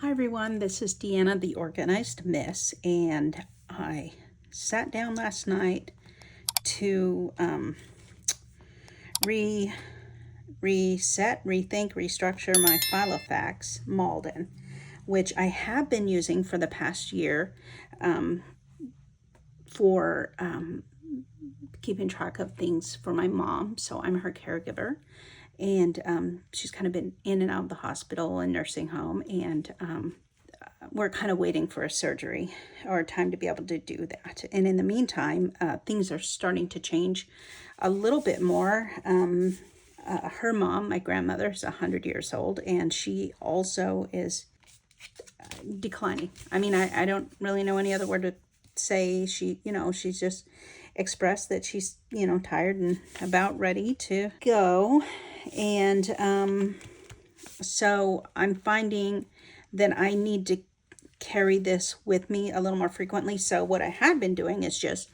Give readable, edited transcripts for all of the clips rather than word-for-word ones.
Hi everyone, this is Deanna, the Organized Miss, and I sat down last night to reset, rethink, restructure my Filofax Malden, which I have been using for the past year for keeping track of things for my mom. So I'm her caregiver, and she's kind of been in and out of the hospital and nursing home, and we're kind of waiting for a surgery or time to be able to do that. And in the meantime, things are starting to change a little bit more. Her mom, my grandmother, is 100 years old, and she also is declining. I mean, I don't really know any other word to say. She's just expressed that she's, tired and about ready to go. And so I'm finding that I need to carry this with me a little more frequently. So what I had been doing is just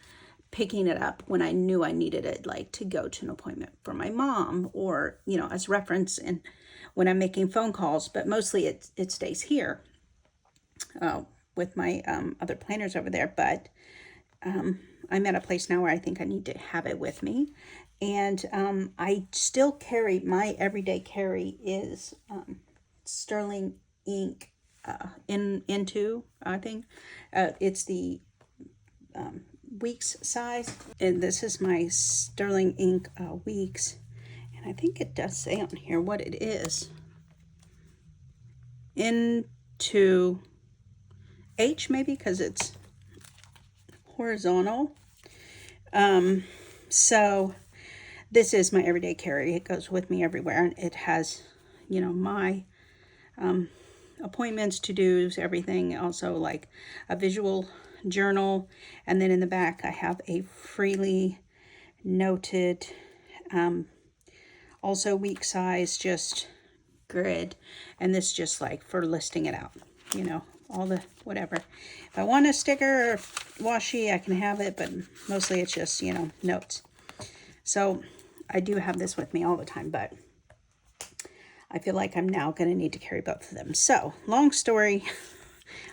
picking it up when I knew I needed it, like to go to an appointment for my mom or, as reference and when I'm making phone calls, but mostly it stays here with my other planners over there. But I'm at a place now where I think I need to have it with me. And I still carry, my everyday carry is sterling ink into, I think. It's the weeks size. And this is my sterling ink weeks. And I think it does say on here what it is. Into H maybe, because it's horizontal. So this is my everyday carry. It goes with me everywhere, and it has, my appointments, to-dos, everything. Also like a visual journal, and then in the back I have a freely noted, also week size, just grid, and this just like for listing it out, all the whatever. If I want a sticker or washi, I can have it, but mostly it's just, notes. So I do have this with me all the time, but I feel like I'm now going to need to carry both of them. So long story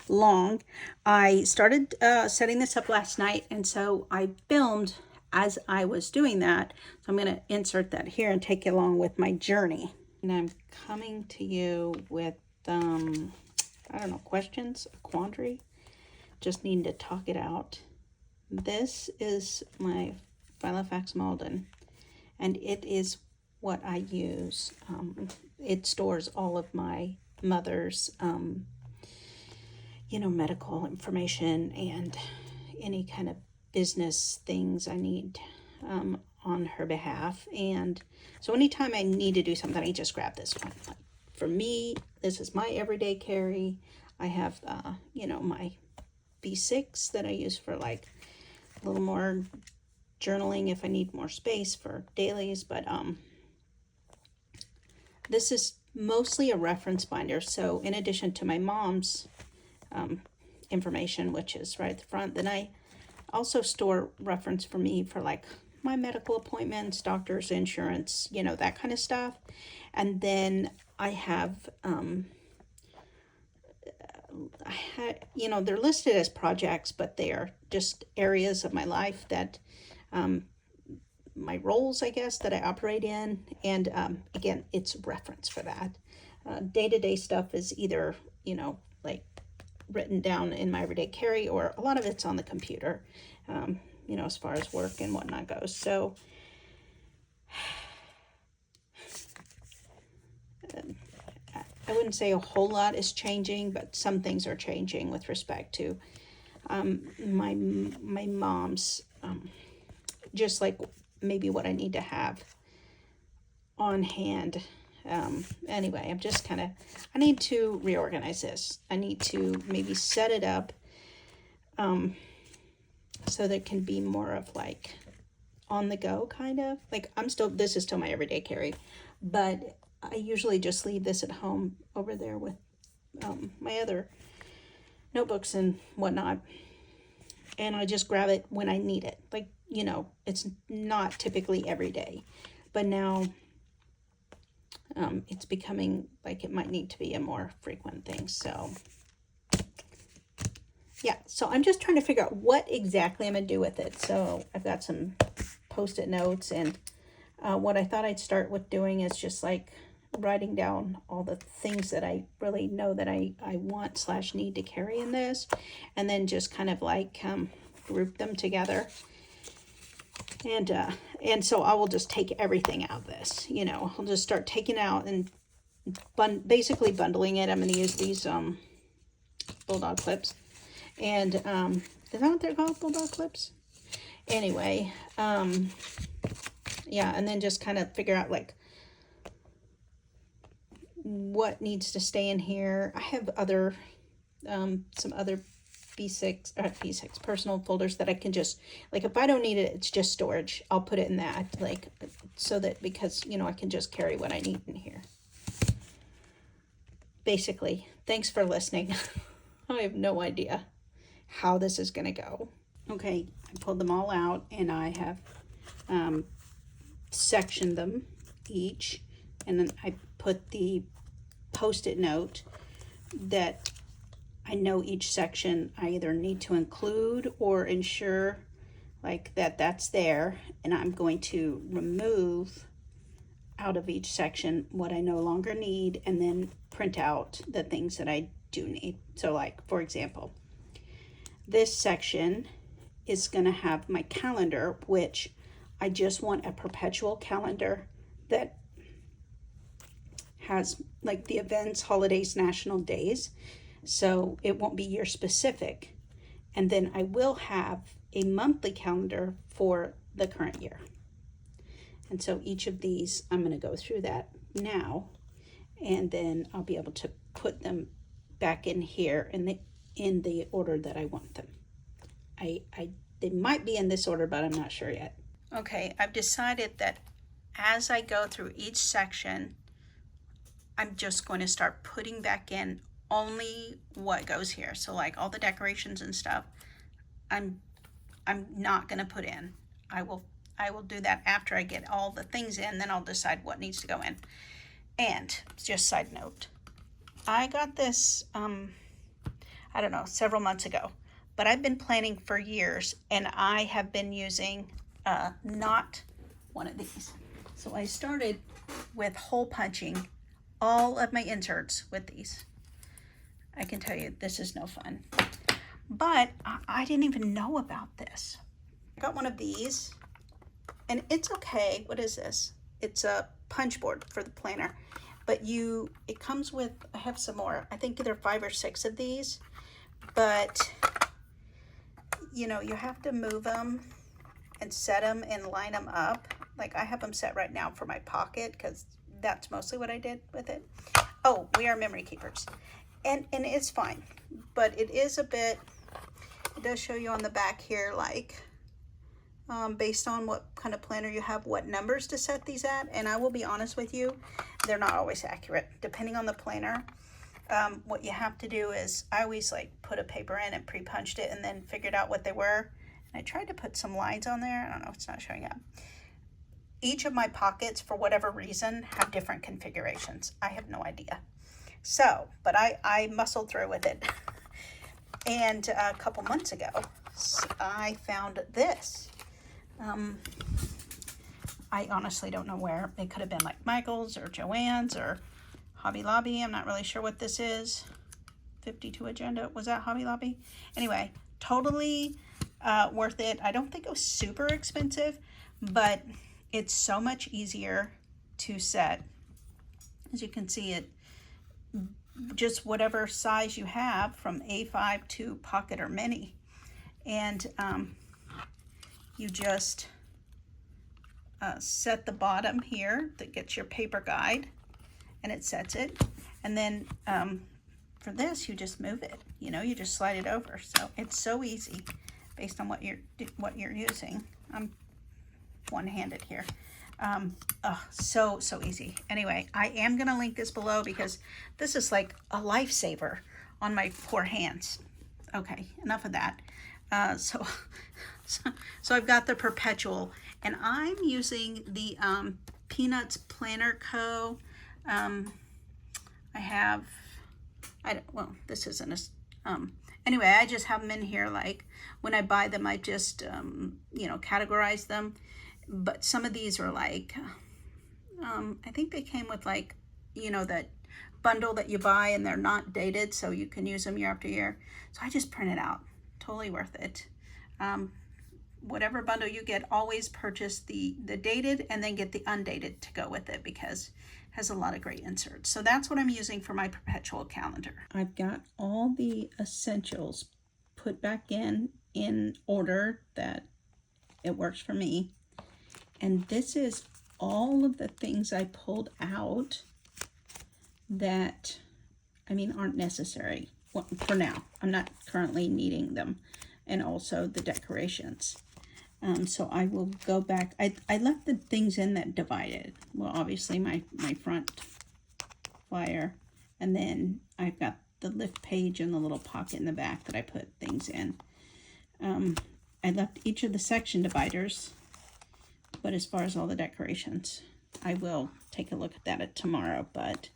long, I started setting this up last night, and so I filmed as I was doing that. So I'm going to insert that here and take you along with my journey. And I'm coming to you with I don't know, questions, a quandary, just needing to talk it out. This is my Filofax Malden, and it is what I use. It stores all of my mother's, medical information and any kind of business things I need on her behalf. And so anytime I need to do something, I just grab this one. For me, this is my everyday carry. I have, my B6 that I use for like a little more journaling if I need more space for dailies. But this is mostly a reference binder. So in addition to my mom's information, which is right at the front, then I also store reference for me for like my there's doctor's, insurance, that kind of stuff. And then I have, they're listed as projects, but they are just areas of my life that, my roles, I guess, that I operate in. And again, it's reference for that. Day-to-day stuff is either, like written down in my everyday carry, or a lot of it's on the computer, as far as work and whatnot goes. So I wouldn't say a whole lot is changing, but some things are changing with respect to my mom's, just like maybe what I need to have on hand. Anyway, I'm just I need to reorganize this. I need to maybe set it up so that it can be more of like on the go kind of. Like this is still my everyday carry, but I usually just leave this at home over there with my other notebooks and whatnot. And I just grab it when I need it. Like, it's not typically every day. But now it's becoming like it might need to be a more frequent thing. So yeah, so I'm just trying to figure out what exactly I'm gonna do with it. So I've got some post-it notes, and what I thought I'd start with doing is just like writing down all the things that I really know that I want / need to carry in this, and then just kind of like group them together. And so I will just take everything out of this, you know, I'll just start taking out and basically bundling it. I'm going to use these bulldog clips, and is that what they're called, bulldog clips? Anyway, yeah, and then just kind of figure out like what needs to stay in here. I have other some other B6 personal folders that I can just, like, if I don't need it, it's just storage, I'll put it in that, like, so that, because, you know, I can just carry what I need in here. Basically, thanks for listening. I have no idea how this is gonna go. Okay, I pulled them all out, and I have sectioned them each, and then I put the post-it note that I know each section I either need to include or ensure like that's there, and I'm going to remove out of each section what I no longer need, and then print out the things that I do need. So like, for example, this section is going to have my calendar, which I just want a perpetual calendar that has like the events, holidays, national days. So it won't be year specific. And then I will have a monthly calendar for the current year. And so each of these, I'm going to go through that now, and then I'll be able to put them back in here in the order that I want them. They might be in this order, but I'm not sure yet. Okay, I've decided that as I go through each section, I'm just going to start putting back in only what goes here. So like all the decorations and stuff, I'm not going to put in. I will do that after I get all the things in, then I'll decide what needs to go in. And just side note, I got this I don't know, several months ago, but I've been planning for years, and I have been using not one of these. So I started with hole punching all of my inserts with these. I can tell you, this is no fun. But I didn't even know about this. I got one of these, and it's okay. What is this? It's a punch board for the planner. But it comes with, I have some more. I think there are 5 or 6 of these. But, you know, you have to move them and set them and line them up. Like I have them set right now for my pocket, because that's mostly what I did with it. Oh, we are memory keepers. And it's fine, but it is a bit, it does show you on the back here, like, based on what kind of planner you have, what numbers to set these at. And I will be honest with you, they're not always accurate, depending on the planner. What you have to do is, I always like put a paper in and pre-punched it and then figured out what they were. And I tried to put some lines on there. I don't know, it's not showing up. Each of my pockets, for whatever reason, have different configurations. I have no idea. So, but I muscled through with it. And a couple months ago, I found this. I honestly don't know where. It could have been like Michael's or Joann's or Hobby Lobby. I'm not really sure what this is. 52 Agenda. Was that Hobby Lobby? Anyway, totally worth it. I don't think it was super expensive, but it's so much easier to set. As you can see, it just whatever size you have, from A5 to pocket or mini. And you just set the bottom here that gets your paper guide, and it sets it. And then for this, you just move it. You know, you just slide it over. So it's so easy based on what you're using. I'm one-handed here. So easy. Anyway, I am gonna link this below, because this is like a lifesaver on my poor hands. Okay, enough of that. So I've got the perpetual, and I'm using the Peanuts Planner Co. I have, well, this isn't anyway, I just have them in here. Like when I buy them, I just, categorize them. But some of these are like, I think they came with like, that bundle that you buy and they're not dated, so you can use them year after year. So I just print it out. Totally worth it. Whatever bundle you get, always purchase the dated and then get the undated to go with it, because it has a lot of great inserts. So that's what I'm using for my perpetual calendar. I've got all the essentials put back in order that it works for me. And this is all of the things I pulled out that, aren't necessary for now. I'm not currently needing them. And also the decorations. So I will go back. I left the things in that divided. Well, obviously my front flyer. And then I've got the lift page and the little pocket in the back that I put things in. I left each of the section dividers. But as far as all the decorations, I will take a look at that tomorrow. But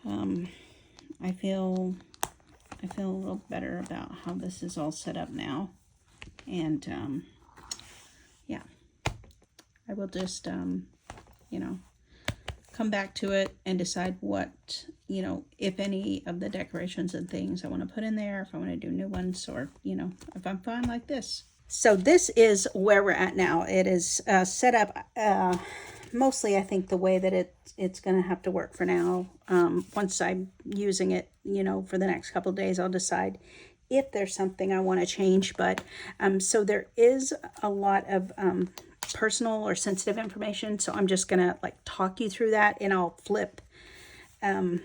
I feel a little better about how this is all set up now. And yeah, I will just, come back to it and decide what, if any of the decorations and things I want to put in there, if I want to do new ones, or, if I'm fine like this. So this is where we're at now. It is set up mostly, I think, the way that it's going to have to work for now. Once I'm using it, for the next couple of days, I'll decide if there's something I want to change. But so there is a lot of personal or sensitive information. So I'm just going to talk you through that, and I'll I'll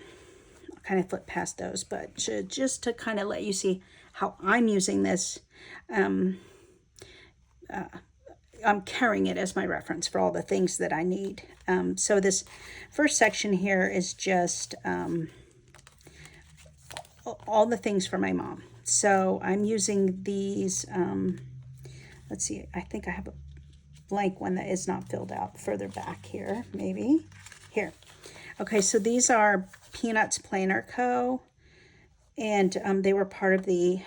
kind of flip past those. But just to kind of let you see how I'm using this, I'm carrying it as my reference for all the things that I need. So this first section here is just all the things for my mom. So I'm using these, let's see, I think I have a blank one that is not filled out further back here, maybe. Here. Okay, so these are Peanuts Planner Co. And they were part of the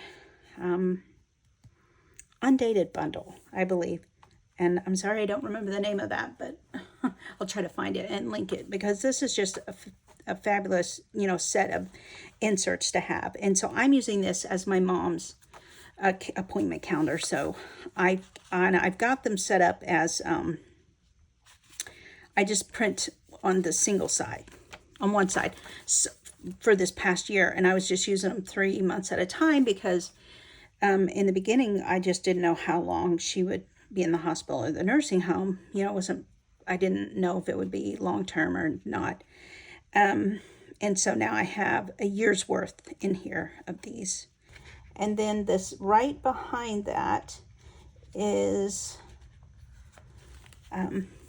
undated bundle, I believe. And I'm sorry I don't remember the name of that, but I'll try to find it and link it, because this is just a fabulous, set of inserts to have. And so I'm using this as my mom's appointment calendar. So I've got them set up as, I just print on the single side, on one side, for this past year. And I was just using them 3 months at a time, because in the beginning, I just didn't know how long she would be in the hospital or the nursing home. I didn't know if it would be long-term or not. And so now I have a year's worth in here of these. And then this right behind that is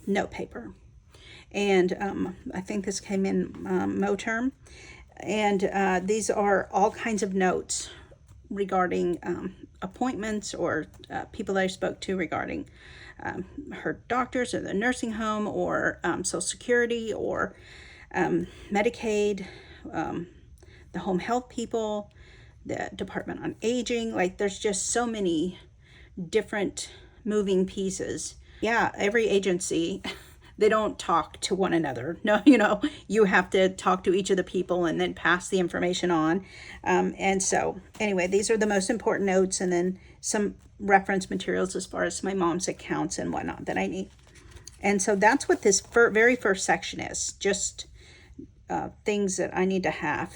note paper. And I think this came in Moterm. And these are all kinds of notes regarding appointments or people that I spoke to regarding her doctors or the nursing home, or Social Security, or Medicaid, the home health people, the Department on Aging. There's just so many different moving pieces. Yeah, every agency, they don't talk to one another. No, you have to talk to each of the people and then pass the information on. And so anyway, these are the most important notes, and then some reference materials as far as my mom's accounts and whatnot that I need. And so that's what this very first section is, just things that I need to have,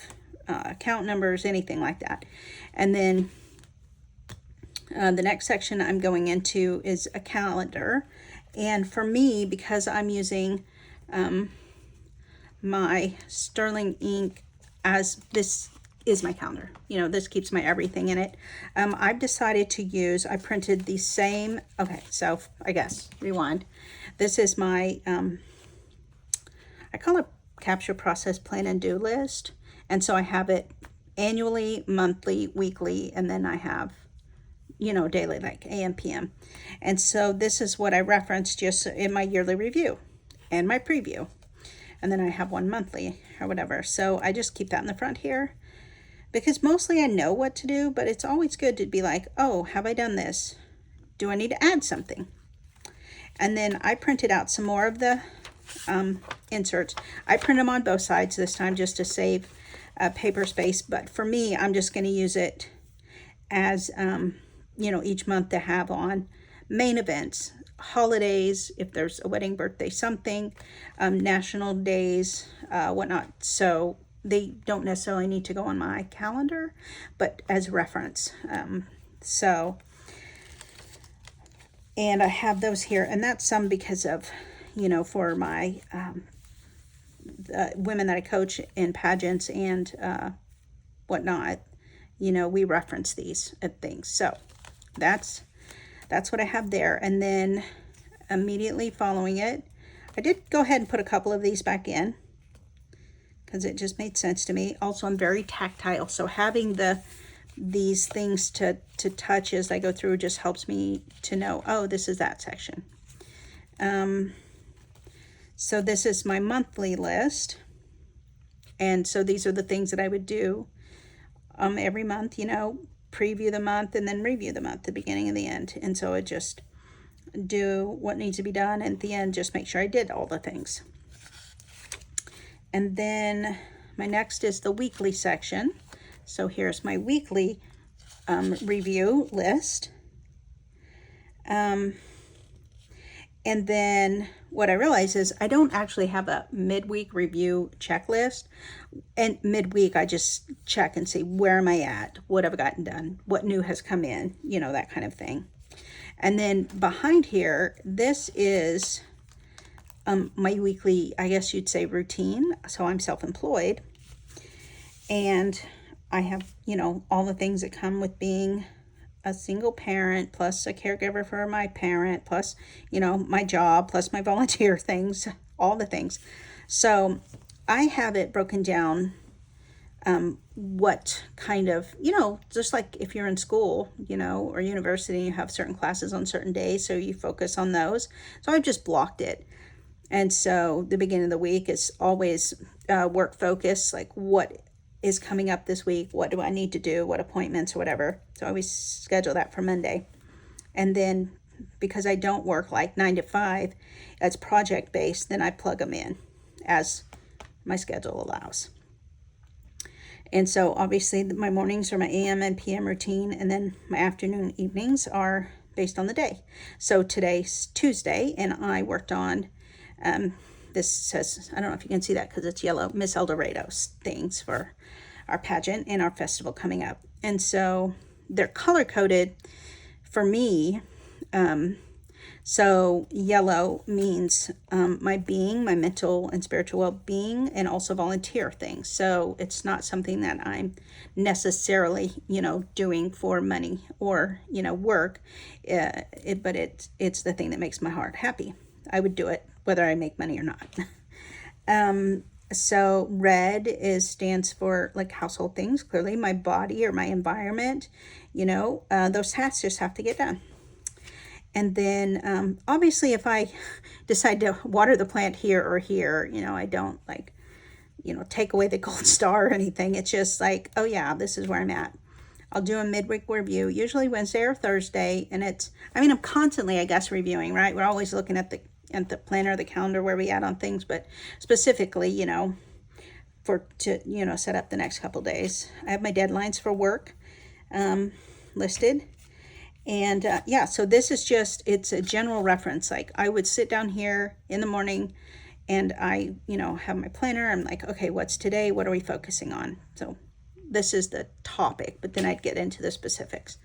account numbers, anything like that. And then the next section I'm going into is a calendar. And for me, because I'm using my Sterling ink, as this is my calendar, this keeps my everything in it. I've decided to use, I printed the same, okay, so I guess, rewind. This is my, I call it capture, process, plan, and do list. And so I have it annually, monthly, weekly, and then I have, daily, like AM, PM. And so this is what I referenced just in my yearly review and my preview. and then I have one monthly or whatever. So I just keep that in the front here because mostly I know what to do, but it's always good to be like, oh, have I done this? Do I need to add something? And then I printed out some more of the inserts. I print them on both sides this time just to save paper space, but for me, I'm just going to use it as, you know, each month to have on main events, holidays, if there's a wedding, birthday, something, national days, whatnot. So they don't necessarily need to go on my calendar, but as reference. And I have those here, and that's some because of, you know, for my women that I coach in pageants and whatnot, you know, we reference these things. So that's what I have there. And then immediately following it, I did go ahead and put a couple of these back in because it just made sense to me. Also, I'm very tactile, so having these things to touch as I go through just helps me to know, oh, this is that section. So this is my monthly list. And so these are the things that I would do every month, you know, preview the month and then review the month, the beginning and the end. And so I just do what needs to be done, and at the end just make sure I did all the things. And then my next is the weekly section. So here's my weekly review list. And then what I realize is I don't actually have a midweek review checklist. And midweek, I just check and see, where am I at? What have I gotten done? What new has come in? You know, that kind of thing. And then behind here, this is my weekly, I guess you'd say, routine. So I'm self-employed. And I have, you know, all the things that come with being a single parent, plus a caregiver for my parent, plus, you know, my job, plus my volunteer things, all the things. So I have it broken down, what kind of, you know, just like if you're in school, you know, or university, you have certain classes on certain days, so you focus on those. So I've just blocked it. And so the beginning of the week is always work focus, like what is coming up this week, what do I need to do, what appointments or whatever. So I always schedule that for Monday. And then because I don't work like 9 to 5, it's project based, then I plug them in as my schedule allows. And so obviously my mornings are my AM and PM routine, and then my afternoon evenings are based on the day. So today's Tuesday, and I worked on this says, I don't know if you can see that because it's yellow, Miss El Dorado's things for our pageant and our festival coming up. And so they're color coded for me. So yellow means my being, my mental and spiritual well-being, and also volunteer things. So it's not something that I'm necessarily, you know, doing for money or, you know, work, but it's the thing that makes my heart happy. I would do it whether I make money or not. So red stands for like household things, clearly my body or my environment, you know, those tasks just have to get done. And then obviously if I decide to water the plant here or here, you know, I don't like, you know, take away the gold star or anything. It's just like, oh yeah, this is where I'm at. I'll do a midweek review, usually Wednesday or Thursday. And I'm constantly, I guess, reviewing, right? We're always looking at the planner, the calendar, where we at on things, but specifically, you know, to set up the next couple days. I have my deadlines for work listed. And so this is it's a general reference. Like I would sit down here in the morning and I, you know, have my planner. I'm like, okay, what's today? What are we focusing on? So this is the topic, but then I'd get into the specifics.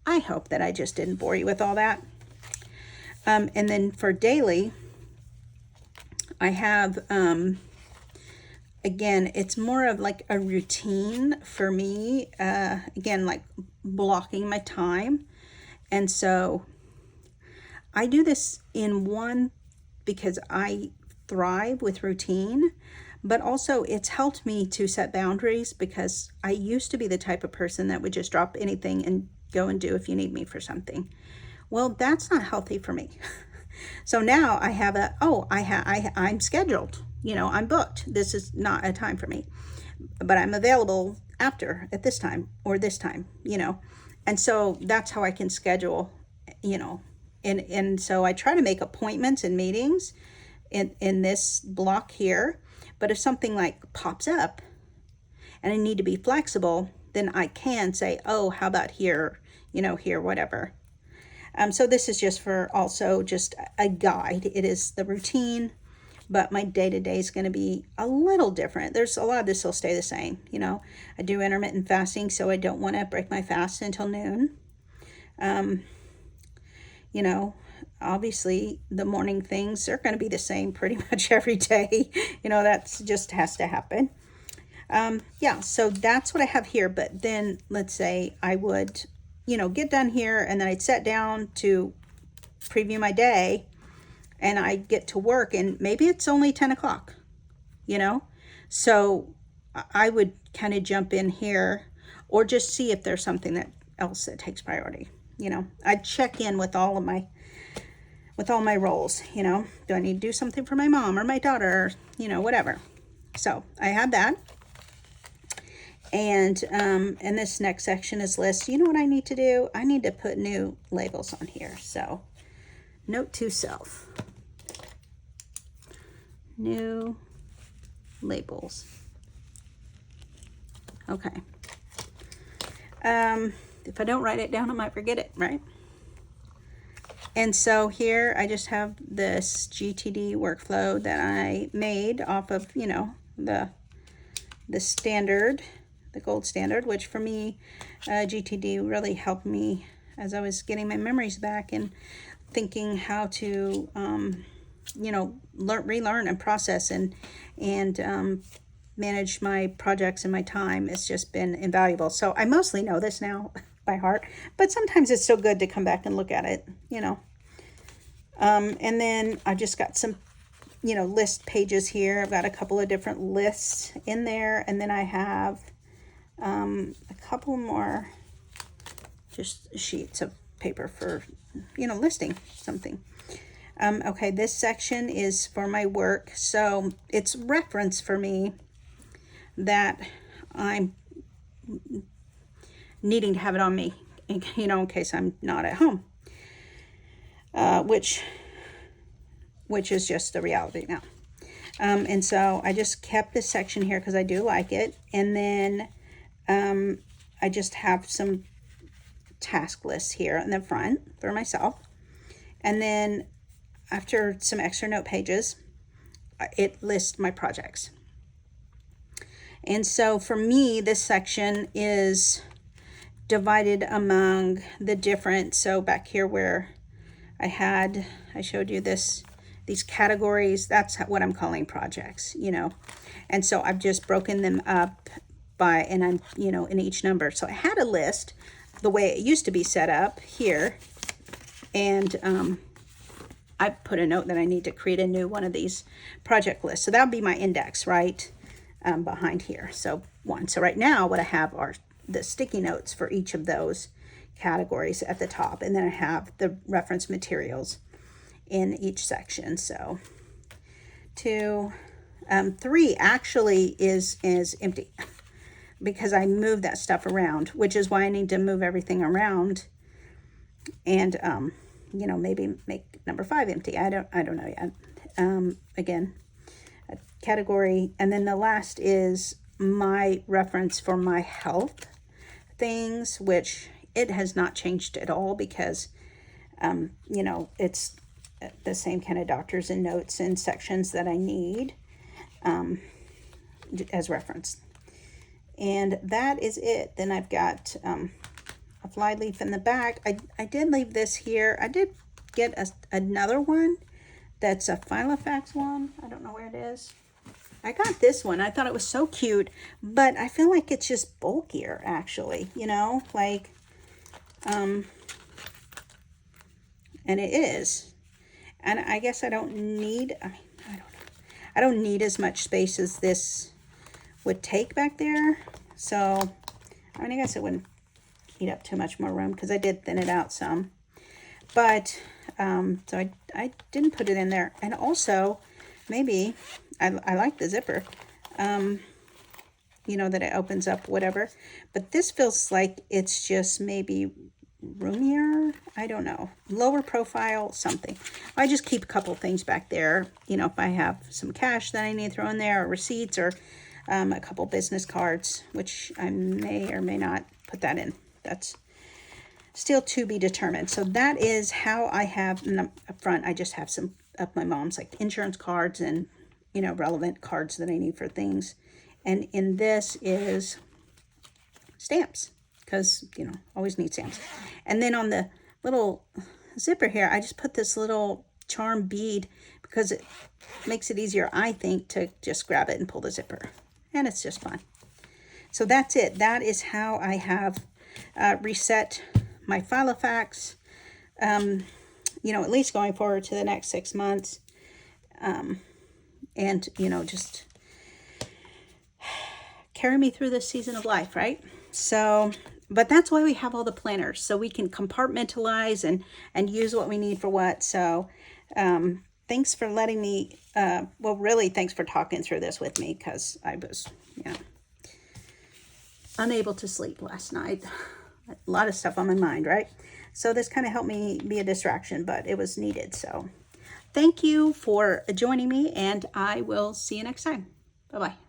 I hope that I just didn't bore you with all that. And then for daily, I have, again, it's more of like a routine for me, again, like blocking my time. And so I do this in one because I thrive with routine, but also it's helped me to set boundaries because I used to be the type of person that would just drop anything and go and do if you need me for something. Well, that's not healthy for me. So now I have I'm scheduled, I'm booked. This is not a time for me, but I'm available at this time or this time, and so that's how I can schedule, and so I try to make appointments and meetings in this block here. But if something like pops up and I need to be flexible, then I can say, oh, how about here, here, whatever. So this is just just a guide. It is the routine, but my day-to-day is going to be a little different. There's a lot of this will stay the same. I do intermittent fasting, so I don't want to break my fast until noon. Obviously the morning things are going to be the same pretty much every day. That's just has to happen. So that's what I have here. But then let's say I would, get done here, and then I'd sit down to preview my day, and I get to work, and maybe it's only 10 o'clock, so I would kind of jump in here or just see if there's something else that takes priority. I'd check in with all my roles. Do I need to do something for my mom or my daughter, whatever. So I had that. And this next section is list. You know what I need to do? I need to put new labels on here. So note to self, new labels. Okay. If I don't write it down, I might forget it, right? And so here I just have this GTD workflow that I made off of, the standard, the gold standard, which for me, GTD really helped me as I was getting my memories back and thinking how to, relearn and process and manage my projects and my time. It's just been invaluable. So I mostly know this now by heart, but sometimes it's so good to come back and look at it, and then I just got some, list pages here. I've got a couple of different lists in there, and then I have a couple more just sheets of paper for, listing something. Okay, this section is for my work, so it's reference for me that I'm needing to have it on me, in case I'm not at home, which is just the reality now. And so I just kept this section here because I do like it, and then I just have some task lists here in the front for myself, and then after some extra note pages, it lists my projects. And so for me, this section is divided among the different, so back here where I showed you these categories, that's what I'm calling projects, and so I've just broken them up and I'm, in each number. So I had a list the way it used to be set up here, and I put a note that I need to create a new one of these project lists. So that would be my index, right, behind here. So one. So right now what I have are the sticky notes for each of those categories at the top, and then I have the reference materials in each section. So 2, 3 actually is empty because I moved that stuff around, which is why I need to move everything around and maybe make number 5 empty. I don't know yet. Again, a category, and then the last is my reference for my health things, which it has not changed at all because it's the same kind of doctors and notes and sections that I need as reference. And that is it. Then I've got a fly leaf in the back. I did leave this here. I did get another one that's a Filofax one. I don't know where it is. I got this one. I thought it was so cute, but I feel like it's just bulkier actually, and it is. And I guess I don't need, I don't know. I don't need as much space as this would take back there. So, I guess it wouldn't eat up too much more room because I did thin it out some. But, so I didn't put it in there. And also, maybe, I like the zipper, you know, that it opens up, whatever. But this feels like it's just maybe roomier. I don't know. Lower profile, something. I just keep a couple things back there. You know, if I have some cash that I need to throw in there, or receipts, or a couple business cards, which I may or may not put that in. That's still to be determined. So that is how I have, up front, I just have some of my mom's, like insurance cards and, you know, relevant cards that I need for things. And in this is stamps, because, you know, always need stamps. And then on the little zipper here, I just put this little charm bead because it makes it easier, I think, to just grab it and pull the zipper. And it's just fun. So that's it. That is how I have reset my Filofax, you know, at least going forward to the next 6 months. And, you know, just carry me through this season of life, right? So, but that's why we have all the planners, so we can compartmentalize and use what we need for what. So, thanks for letting me, well, really, thanks for talking through this with me, because I was, you know, unable to sleep last night. A lot of stuff on my mind, right? So this kind of helped me be a distraction, but it was needed. So thank you for joining me, and I will see you next time. Bye-bye.